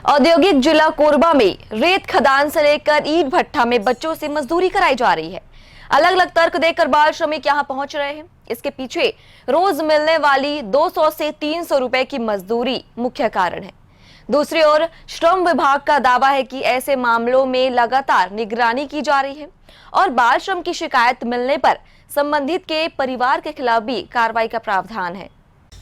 औद्योगिक जिला कोरबा में रेत खदान से लेकर ईंट भट्ठा में बच्चों से मजदूरी कराई जा रही है। अलग अलग तर्क देकर बाल श्रमिक यहां पहुंच रहे हैं। इसके पीछे रोज मिलने वाली 200 से 300 रुपए की मजदूरी मुख्य कारण है। दूसरी ओर श्रम विभाग का दावा है कि ऐसे मामलों में लगातार निगरानी की जा रही है और बाल श्रम की शिकायत मिलने पर संबंधित के परिवार के खिलाफ भी कार्रवाई का प्रावधान है।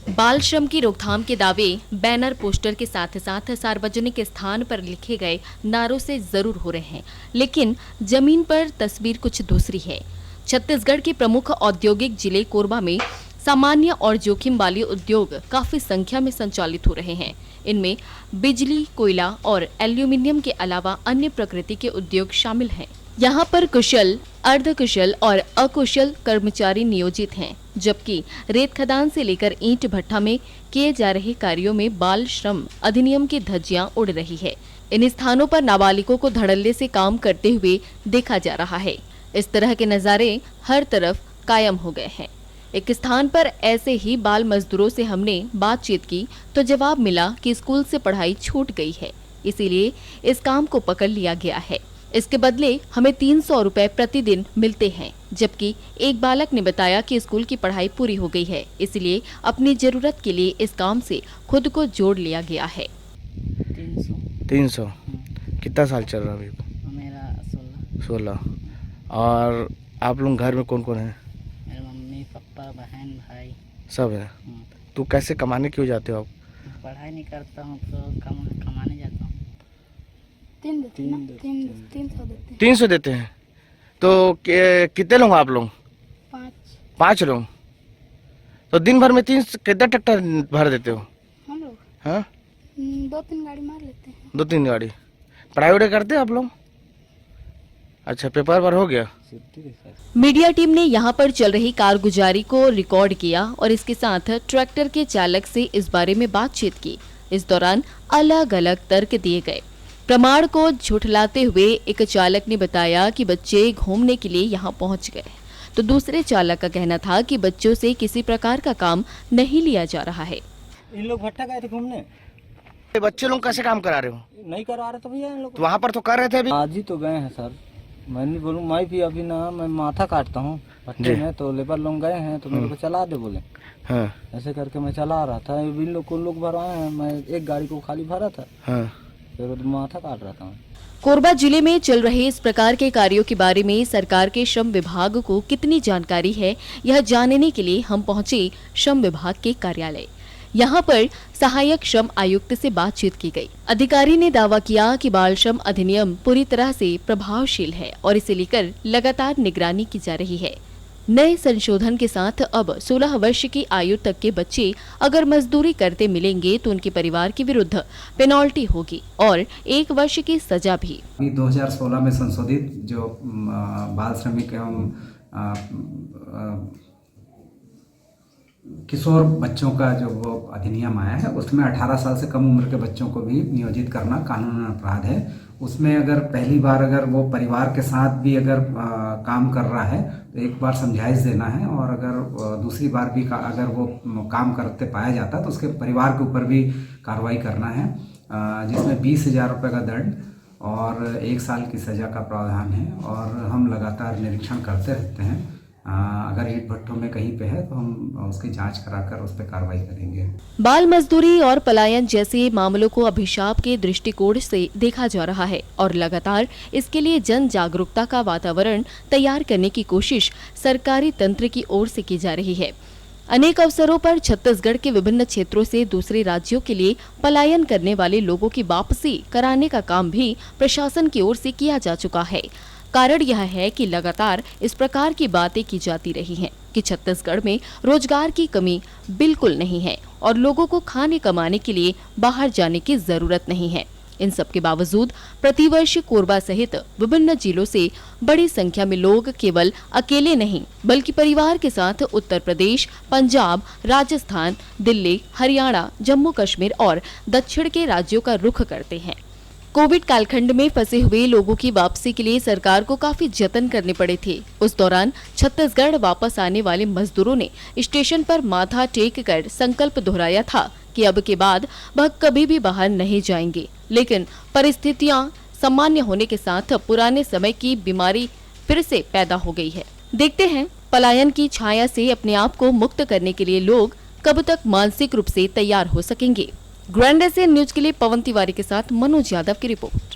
बाल श्रम की रोकथाम के दावे बैनर पोस्टर के साथ साथ सार्वजनिक स्थान पर लिखे गए नारों से जरूर हो रहे हैं, लेकिन जमीन पर तस्वीर कुछ दूसरी है। छत्तीसगढ़ के प्रमुख औद्योगिक जिले कोरबा में सामान्य और जोखिम वाले उद्योग काफी संख्या में संचालित हो रहे हैं। इनमें बिजली, कोयला और एल्यूमिनियम के अलावा अन्य प्रकृति के उद्योग शामिल हैं। यहाँ पर कुशल, अर्धकुशल और अकुशल कर्मचारी नियोजित हैं, जबकि रेत खदान से लेकर ईंट भट्ठा में किए जा रहे कार्यों में बाल श्रम अधिनियम की धज्जियां उड़ रही है। इन स्थानों पर नाबालिगों को धड़ल्ले से काम करते हुए देखा जा रहा है। इस तरह के नज़ारे हर तरफ कायम हो गए हैं। एक स्थान पर ऐसे ही बाल मजदूरों से हमने बातचीत की तो जवाब मिला कि स्कूल से पढ़ाई छूट गई है, इसीलिए इस काम को पकड़ लिया गया है। इसके बदले हमें 300 रुपए प्रतिदिन मिलते हैं, जबकि एक बालक ने बताया कि स्कूल की पढ़ाई पूरी हो गई है, इसलिए अपनी जरूरत के लिए इस काम से खुद को जोड़ लिया गया है। 300 कितना साल चल रहा है अभी? मेरा 16। और आप लोग घर में कौन कौन है? मेरे मम्मी, पापा, बहन, भाई सब है। तो कैसे कमाने क्यों जाते हो आप? पढ़ाई नहीं करता हूँ तो कमाने जाता हूँ। 300 देते हैं। तो कितने लोग आप लोग? 5 लोग। तो दिन भर में कितना ट्रैक्टर भर देते हो? हम लोग हाँ 2-3 गाड़ी मार लेते हैं। 2-3 गाड़ी। पढ़ाई वढ़ाई करते हैं आप लोग? अच्छा, पेपर पर हो गया। मीडिया टीम ने यहां पर चल रही कारगुजारी को रिकॉर्ड किया और इसके साथ ट्रैक्टर के चालक से इस बारे में बातचीत की। इस दौरान अलग अलग तर्क दिए गए। प्रमाण को झुठलाते हुए एक चालक ने बताया कि बच्चे घूमने के लिए यहां पहुंच गए, तो दूसरे चालक का कहना था कि बच्चों से किसी प्रकार का काम नहीं लिया जा रहा है। इन लोग भट्टा गए थे घूमने। बच्चे लोग कैसे काम करा रहे हो? नहीं करा रहे तो भैया इन लोग तो वहाँ पर तो कर रहे थे अभी। आज ही तो गए हैं सर। मैं नहीं बोलूँ, मैं भी अभी ना मैं माथा काटता हूँ भट्टे में, तो लेबर लोग गए हैं तो मेरे को चला दे बोले। हाँ। ऐसे करके मैं चला रहा था। इन लोग को लोग भरवाए हैं, मैं एक गाड़ी को खाली भरा था। हाँ। फिर माथा काट रहा था। कोरबा जिले में चल रहे इस प्रकार के कार्यों के बारे में सरकार के श्रम विभाग को कितनी जानकारी है, यह जानने के लिए हम पहुंचे श्रम विभाग के कार्यालय। यहाँ पर सहायक श्रम आयुक्त से बातचीत की गई। अधिकारी ने दावा किया कि बाल श्रम अधिनियम पूरी तरह से प्रभावशील है और इसे लेकर लगातार निगरानी की जा रही है। नए संशोधन के साथ अब 16 वर्ष की आयु तक के बच्चे अगर मजदूरी करते मिलेंगे तो उनके परिवार के विरुद्ध पेनल्टी होगी और 1 वर्ष की सजा भी। 2016 में संशोधित जो बाल श्रमिक एवं किशोर बच्चों का जो वो अधिनियम आया है, उसमें 18 साल से कम उम्र के बच्चों को भी नियोजित करना कानूनन अपराध है। उसमें अगर पहली बार अगर वो परिवार के साथ भी अगर काम कर रहा है तो एक बार समझाइश देना है, और अगर दूसरी बार भी अगर वो काम करते पाया जाता है तो उसके परिवार के ऊपर भी कार्रवाई करना है, जिसमें 20,000 रुपये का दंड और 1 साल की सज़ा का प्रावधान है। और हम लगातार निरीक्षण करते रहते हैं। अगर ईंट भट्टों में कहीं पे है तो हम उसकी जांच कराकर उस पर कार्रवाई करेंगे। बाल मजदूरी और पलायन जैसे मामलों को अभिशाप के दृष्टिकोण से देखा जा रहा है और लगातार इसके लिए जन जागरूकता का वातावरण तैयार करने की कोशिश सरकारी तंत्र की ओर से की जा रही है। अनेक अवसरों पर छत्तीसगढ़ के विभिन्न क्षेत्रों से दूसरे राज्यों के लिए पलायन करने वाले लोगों की वापसी कराने का काम भी प्रशासन की ओर से किया जा चुका है। कारण यह है कि लगातार इस प्रकार की बातें की जाती रही हैं कि छत्तीसगढ़ में रोजगार की कमी बिल्कुल नहीं है और लोगों को खाने कमाने के लिए बाहर जाने की जरूरत नहीं है। इन सब के बावजूद प्रतिवर्ष कोरबा सहित विभिन्न जिलों से बड़ी संख्या में लोग केवल अकेले नहीं बल्कि परिवार के साथ उत्तर प्रदेश, पंजाब, राजस्थान, दिल्ली, हरियाणा, जम्मू कश्मीर और दक्षिण के राज्यों का रुख करते हैं। कोविड कालखंड में फंसे हुए लोगों की वापसी के लिए सरकार को काफी जतन करने पड़े थे। उस दौरान छत्तीसगढ़ वापस आने वाले मजदूरों ने स्टेशन पर माथा टेक कर संकल्प दोहराया था कि अब के बाद वह कभी भी बाहर नहीं जाएंगे, लेकिन परिस्थितियां सामान्य होने के साथ पुराने समय की बीमारी फिर से पैदा हो गई है। देखते हैं पलायन की छाया से अपने आप को मुक्त करने के लिए लोग कब तक मानसिक रूप से तैयार हो सकेंगे। ग्रैंड एशियन न्यूज के लिए पवन तिवारी के साथ मनोज यादव की रिपोर्ट।